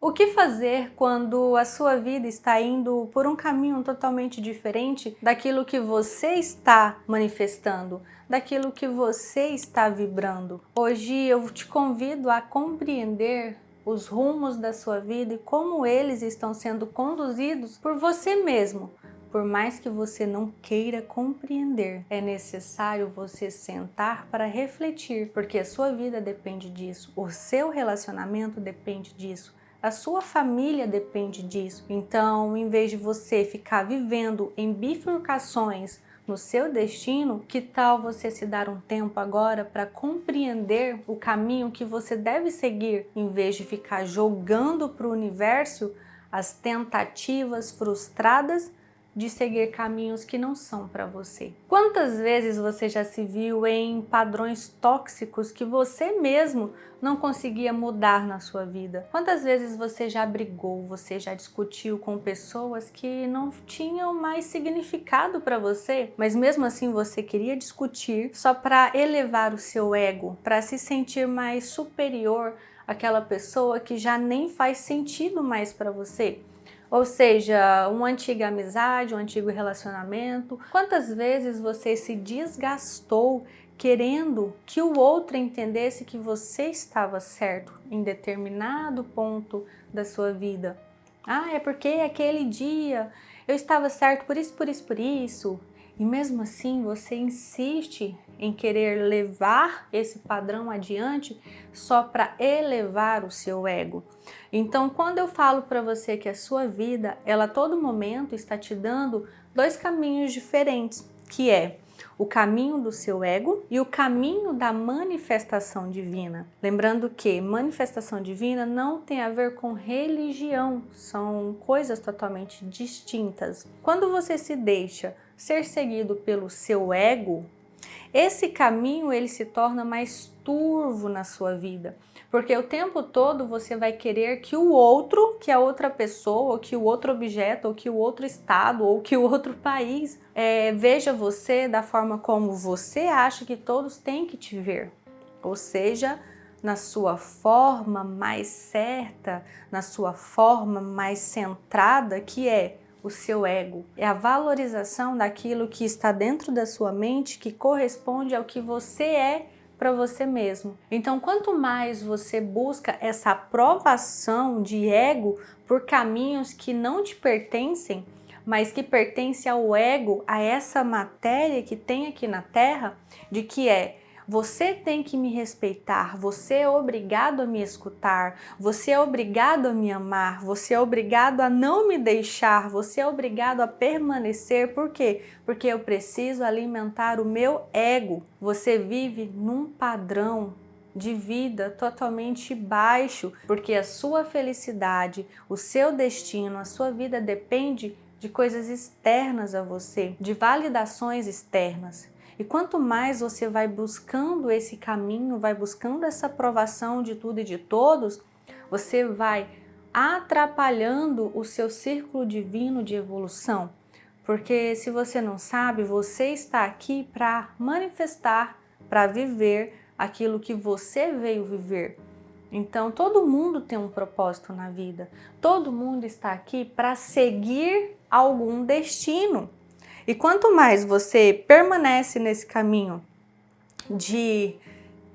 O que fazer quando a sua vida está indo por um caminho totalmente diferente daquilo que você está manifestando, daquilo que você está vibrando? Hoje eu te convido a compreender os rumos da sua vida e como eles estão sendo conduzidos por você mesmo. Por mais que você não queira compreender, é necessário você sentar para refletir, porque a sua vida depende disso, o seu relacionamento depende disso. A sua família depende disso. Então, em vez de você ficar vivendo em bifurcações no seu destino, que tal você se dar um tempo agora para compreender o caminho que você deve seguir, em vez de ficar jogando para o universo as tentativas frustradas de seguir caminhos que não são para você. Quantas vezes você já se viu em padrões tóxicos que você mesmo não conseguia mudar na sua vida? Quantas vezes você já brigou, você já discutiu com pessoas que não tinham mais significado para você, mas mesmo assim você queria discutir só para elevar o seu ego, para se sentir mais superior àquela pessoa que já nem faz sentido mais para você? Ou seja, uma antiga amizade, um antigo relacionamento. Quantas vezes você se desgastou querendo que o outro entendesse que você estava certo em determinado ponto da sua vida? Ah, é porque aquele dia eu estava certo por isso, por isso, por isso. E mesmo assim você insiste em querer levar esse padrão adiante só para elevar o seu ego. Então, quando eu falo para você que a sua vida, ela a todo momento está te dando dois caminhos diferentes, que é o caminho do seu ego e o caminho da manifestação divina. Lembrando que manifestação divina não tem a ver com religião, são coisas totalmente distintas. Quando você se deixa ser seguido pelo seu ego, esse caminho ele se torna mais turvo na sua vida, porque o tempo todo você vai querer que o outro, que a outra pessoa, ou que o outro objeto, ou que o outro estado, ou que o outro país veja você da forma como você acha que todos têm que te ver, ou seja, na sua forma mais certa, na sua forma mais centrada, que é o seu ego. É a valorização daquilo que está dentro da sua mente que corresponde ao que você é para você mesmo. Então, quanto mais você busca essa aprovação de ego por caminhos que não te pertencem, mas que pertencem ao ego, a essa matéria que tem aqui na Terra, de que você tem que me respeitar, você é obrigado a me escutar, você é obrigado a me amar, você é obrigado a não me deixar, você é obrigado a permanecer. Por quê? Porque eu preciso alimentar o meu ego. Você vive num padrão de vida totalmente baixo, porque a sua felicidade, o seu destino, a sua vida depende de coisas externas a você, de validações externas. E quanto mais você vai buscando esse caminho, vai buscando essa aprovação de tudo e de todos, você vai atrapalhando o seu círculo divino de evolução. Porque se você não sabe, você está aqui para manifestar, para viver aquilo que você veio viver. Então, todo mundo tem um propósito na vida. Todo mundo está aqui para seguir algum destino. E quanto mais você permanece nesse caminho de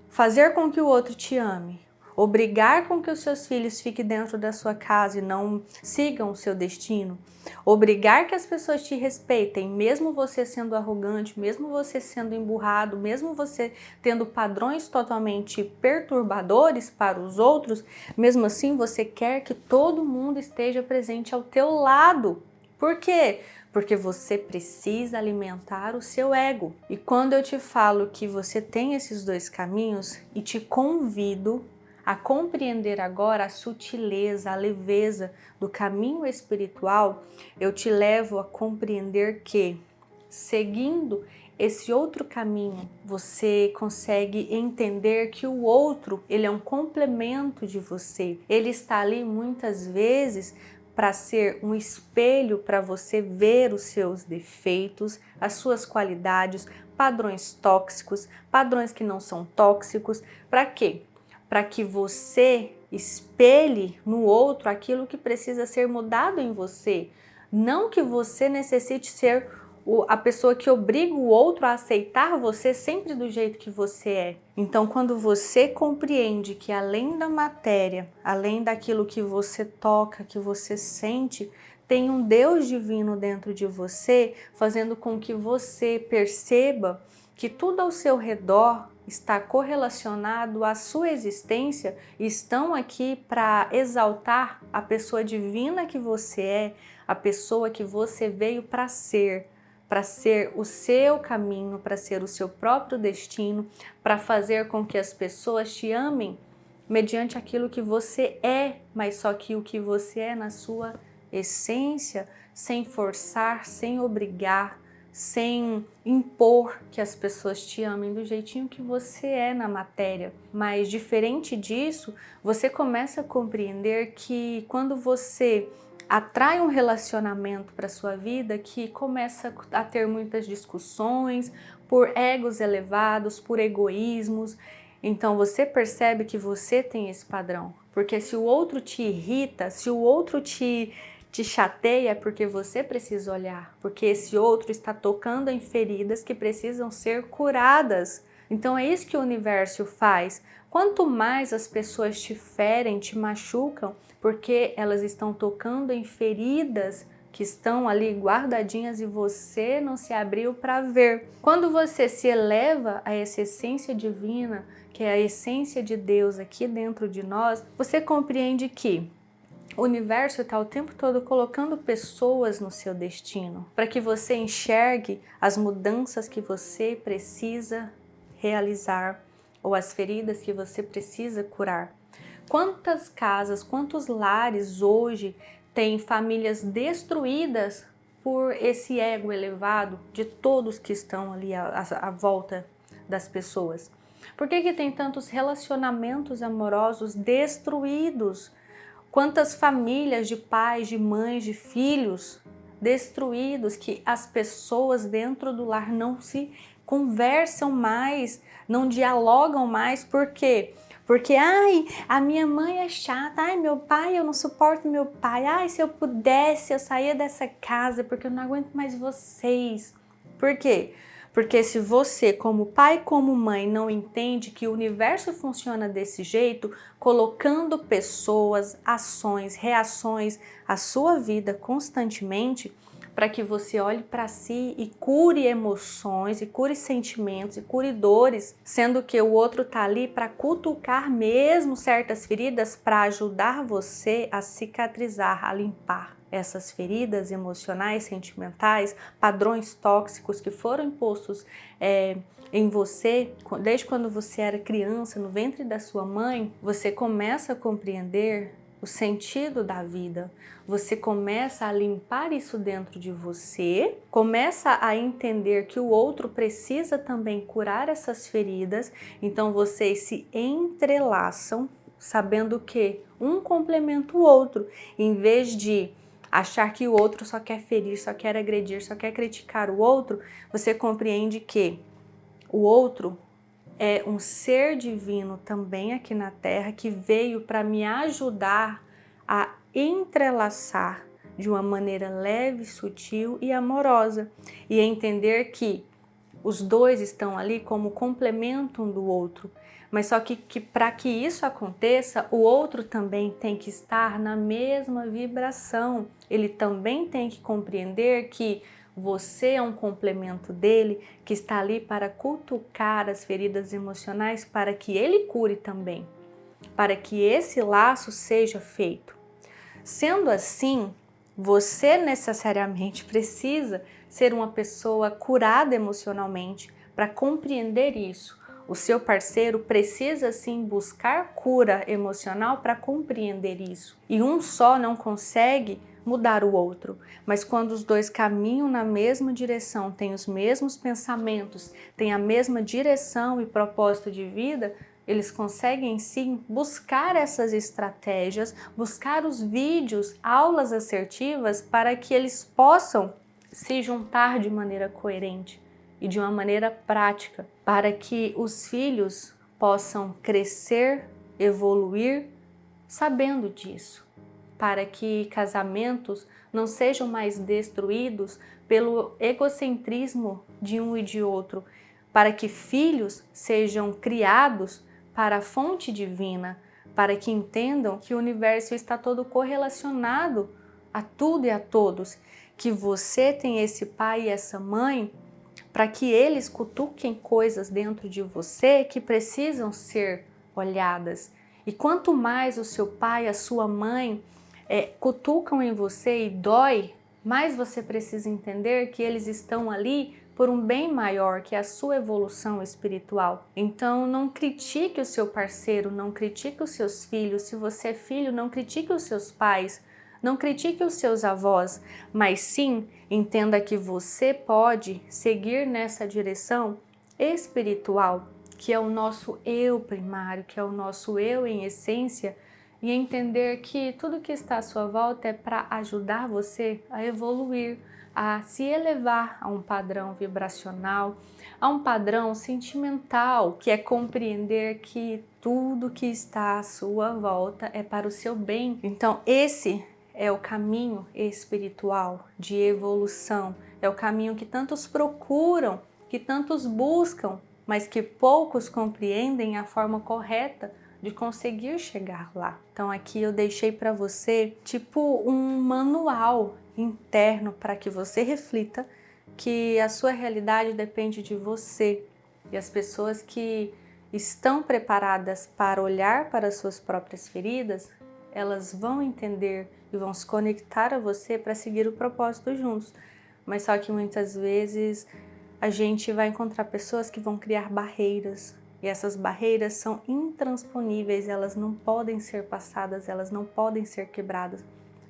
fazer com que o outro te ame, obrigar com que os seus filhos fiquem dentro da sua casa e não sigam o seu destino, obrigar que as pessoas te respeitem, mesmo você sendo arrogante, mesmo você sendo emburrado, mesmo você tendo padrões totalmente perturbadores para os outros, mesmo assim você quer que todo mundo esteja presente ao teu lado. Por quê? Porque você precisa alimentar o seu ego. E quando eu te falo que você tem esses dois caminhos e te convido a compreender agora a sutileza, a leveza do caminho espiritual, eu te levo a compreender que, seguindo esse outro caminho, você consegue entender que o outro, ele é um complemento de você. Ele está ali muitas vezes para ser um espelho para você ver os seus defeitos, as suas qualidades, padrões tóxicos, padrões que não são tóxicos. Para quê? Para que você espelhe no outro aquilo que precisa ser mudado em você. Não que você necessite ser a pessoa que obriga o outro a aceitar você sempre do jeito que você é. Então, quando você compreende que além da matéria, além daquilo que você toca, que você sente, tem um Deus divino dentro de você, fazendo com que você perceba que tudo ao seu redor está correlacionado à sua existência, estão aqui para exaltar a pessoa divina que você é, a pessoa que você veio para ser o seu caminho, para ser o seu próprio destino, para fazer com que as pessoas te amem mediante aquilo que você é, mas só que o que você é na sua essência, sem forçar, sem obrigar, sem impor que as pessoas te amem do jeitinho que você é na matéria. Mas diferente disso, você começa a compreender que quando você atrai um relacionamento para sua vida que começa a ter muitas discussões por egos elevados, por egoísmos, então você percebe que você tem esse padrão. Porque se o outro te irrita, se o outro te chateia, é porque você precisa olhar, porque esse outro está tocando em feridas que precisam ser curadas. Então é isso que o universo faz. Quanto mais as pessoas te ferem, te machucam, porque elas estão tocando em feridas que estão ali guardadinhas e você não se abriu para ver. Quando você se eleva a essa essência divina, que é a essência de Deus aqui dentro de nós, você compreende que o universo está o tempo todo colocando pessoas no seu destino, para que você enxergue as mudanças que você precisa realizar ou as feridas que você precisa curar. Quantas casas, quantos lares hoje têm famílias destruídas por esse ego elevado de todos que estão ali à volta das pessoas? Por que tem tantos relacionamentos amorosos destruídos? Quantas famílias de pais, de mães, de filhos destruídos, que as pessoas dentro do lar não se conversam mais, não dialogam mais. Por quê? Porque, ai, a minha mãe é chata, ai, meu pai, eu não suporto meu pai, ai, se eu pudesse, eu saía dessa casa porque eu não aguento mais vocês. Por quê? Porque se você, como pai, como mãe, não entende que o universo funciona desse jeito, colocando pessoas, ações, reações à sua vida constantemente, para que você olhe para si e cure emoções, e cure sentimentos, e cure dores, sendo que o outro está ali para cutucar mesmo certas feridas, para ajudar você a cicatrizar, a limpar essas feridas emocionais, sentimentais, padrões tóxicos que foram impostos em você, desde quando você era criança, no ventre da sua mãe. Você começa a compreender o sentido da vida, você começa a limpar isso dentro de você, começa a entender que o outro precisa também curar essas feridas, então vocês se entrelaçam, sabendo que um complementa o outro, em vez de achar que o outro só quer ferir, só quer agredir, só quer criticar o outro, você compreende que o outro é um ser divino também aqui na Terra que veio para me ajudar a entrelaçar de uma maneira leve, sutil e amorosa, e entender que os dois estão ali como complemento um do outro. Mas só que para que isso aconteça, o outro também tem que estar na mesma vibração. Ele também tem que compreender que você é um complemento dele, que está ali para cutucar as feridas emocionais, para que ele cure também, para que esse laço seja feito. Sendo assim, você necessariamente precisa ser uma pessoa curada emocionalmente para compreender isso. O seu parceiro precisa sim buscar cura emocional para compreender isso. E um só não consegue mudar o outro, mas quando os dois caminham na mesma direção, têm os mesmos pensamentos, têm a mesma direção e propósito de vida, eles conseguem sim buscar essas estratégias, buscar os vídeos, aulas assertivas para que eles possam se juntar de maneira coerente e de uma maneira prática, para que os filhos possam crescer, evoluir, sabendo disso, para que casamentos não sejam mais destruídos pelo egocentrismo de um e de outro, para que filhos sejam criados para a fonte divina, para que entendam que o universo está todo correlacionado a tudo e a todos, que você tem esse pai e essa mãe para que eles cutuquem coisas dentro de você que precisam ser olhadas. E quanto mais o seu pai, a sua mãe cutucam em você e dói, mais você precisa entender que eles estão ali por um bem maior, que é a sua evolução espiritual. Então não critique o seu parceiro, não critique os seus filhos. Se você é filho, não critique os seus pais, não critique os seus avós, mas sim entenda que você pode seguir nessa direção espiritual, que é o nosso eu primário, que é o nosso eu em essência, e entender que tudo que está à sua volta é para ajudar você a evoluir, a se elevar a um padrão vibracional, a um padrão sentimental, que é compreender que tudo que está à sua volta é para o seu bem. Então esse é o caminho espiritual de evolução, é o caminho que tantos procuram, que tantos buscam, mas que poucos compreendem a forma correta de conseguir chegar lá. Então aqui eu deixei para você tipo um manual interno para que você reflita que a sua realidade depende de você, e as pessoas que estão preparadas para olhar para as suas próprias feridas, elas vão entender e vão se conectar a você para seguir o propósito juntos. Mas só que muitas vezes a gente vai encontrar pessoas que vão criar barreiras, e essas barreiras são intransponíveis, elas não podem ser passadas, elas não podem ser quebradas,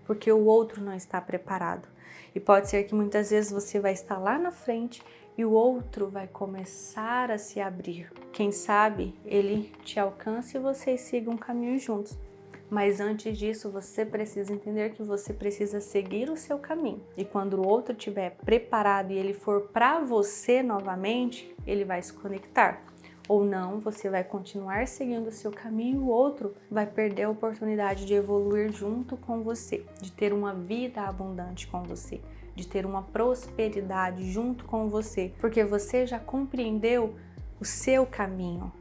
porque o outro não está preparado. E pode ser que muitas vezes você vai estar lá na frente e o outro vai começar a se abrir. Quem sabe ele te alcance e vocês sigam um caminho juntos. Mas antes disso, você precisa entender que você precisa seguir o seu caminho. E quando o outro estiver preparado e ele for para você novamente, ele vai se conectar. Ou não, você vai continuar seguindo o seu caminho e o outro vai perder a oportunidade de evoluir junto com você, de ter uma vida abundante com você, de ter uma prosperidade junto com você, porque você já compreendeu o seu caminho,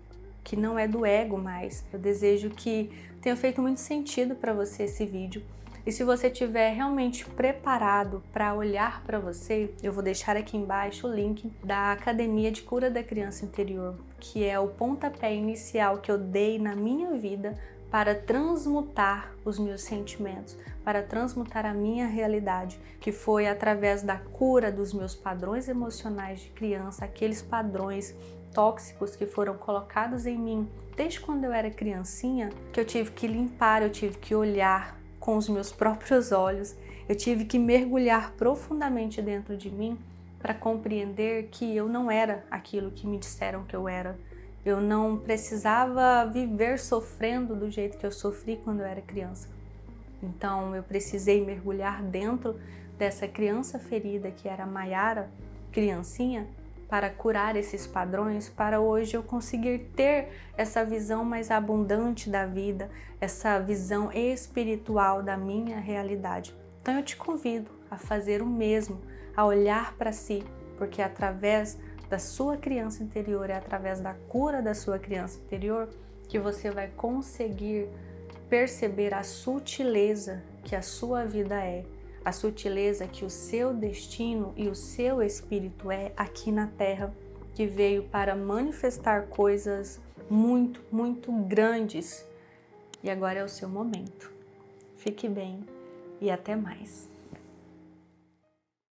que não é do ego mais. Eu desejo que tenha feito muito sentido para você esse vídeo. E se você estiver realmente preparado para olhar para você, eu vou deixar aqui embaixo o link da Academia de Cura da Criança Interior, que é o pontapé inicial que eu dei na minha vida para transmutar os meus sentimentos, para transmutar a minha realidade, que foi através da cura dos meus padrões emocionais de criança, aqueles padrões tóxicos que foram colocados em mim desde quando eu era criancinha, que eu tive que limpar, eu tive que olhar com os meus próprios olhos, eu tive que mergulhar profundamente dentro de mim para compreender que eu não era aquilo que me disseram que eu era. Eu não precisava viver sofrendo do jeito que eu sofri quando eu era criança. Então eu precisei mergulhar dentro dessa criança ferida que era a Mayara, criancinha, para curar esses padrões, para hoje eu conseguir ter essa visão mais abundante da vida, essa visão espiritual da minha realidade. Então eu te convido a fazer o mesmo, a olhar para si, porque através da sua criança interior, é através da cura da sua criança interior que você vai conseguir perceber a sutileza que a sua vida é, a sutileza que o seu destino e o seu espírito é aqui na Terra, que veio para manifestar coisas muito, muito grandes. E agora é o seu momento. Fique bem e até mais.